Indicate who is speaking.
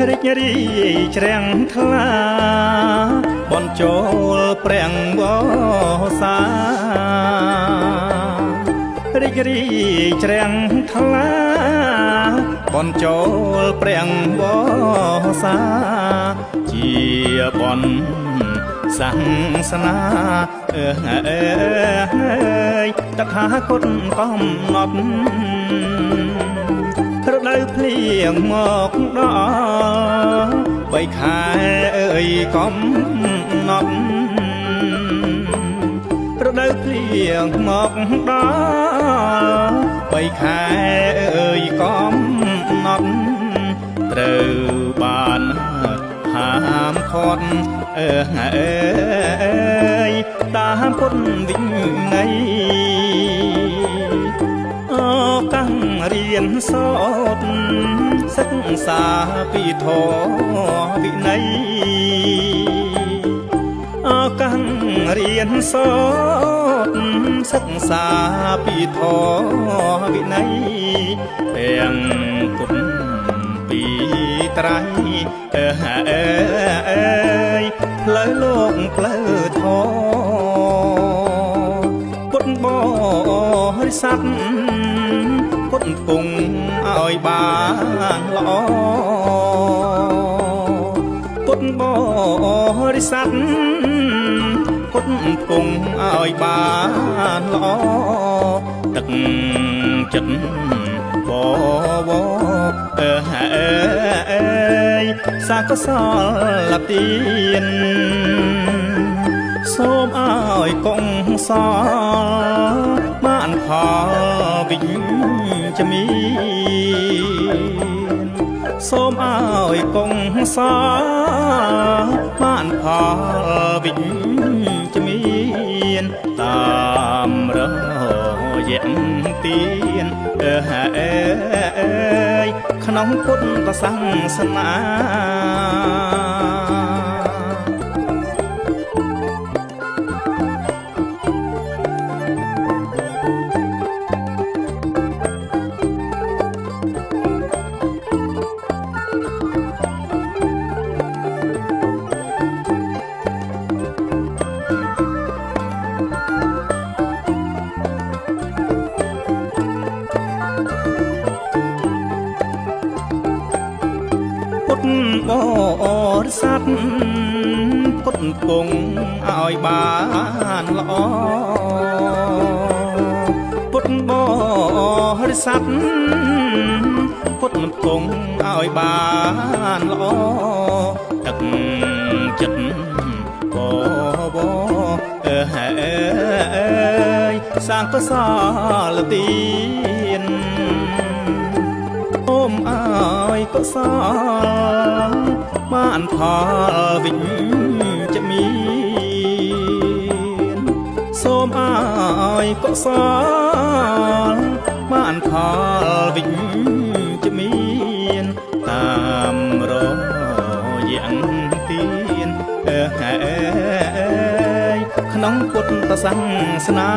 Speaker 1: រិចរីច្រាំងថ្លាបនចូលប្រាំងវសារិចរីច្រាំងថ្លាបនចូលប្រាំងវសាជាបនសាសនាតថាគតកំណត់រដូវភ្លៀងមកដល់បីខែកំណត់រដូវភ្លៀងមកដល់បីខែកំណត់ត្រូវបានហាមឃាត់តាមពុទ្ធវិន័យកាំងរៀនសូត្រសិក្សាពីធម៌វិន័យកាំងរៀនសូត្រសិក្សាពីធម៌វិន័យទាំងគុណពីត្រៃផ្លូវលោកផ្លូវធម៌ពុទ្ធបរិស័ទពុទ្ធពងឲ្យបានល្អពុទ្ធបរិស័ទពុទ្ធពងឲ្យបានល្អទឹកចិត្តបវសាកសលទានសូមឲ្យកុងសលបានផលវិជ្ជមានសូមឲ្យកុងសលបានផលវិជ្ជមានតាមរយៈទានក្នុងពុទ្ធសាសនាបរិស័ទពុទ្ធពងឲ្យបានល្អពុទ្ធបរិស័ទពុទ្ធពងឲ្យបានល្អទឹកចិត្តបវសាងកសលទានអូមឲ្យកុសលបានផលវិជ្ជមានសូមឲ្យកុសលបានផលវិជ្ជមានតាមរយៈទានក្នុងពុទ្ធសាសនា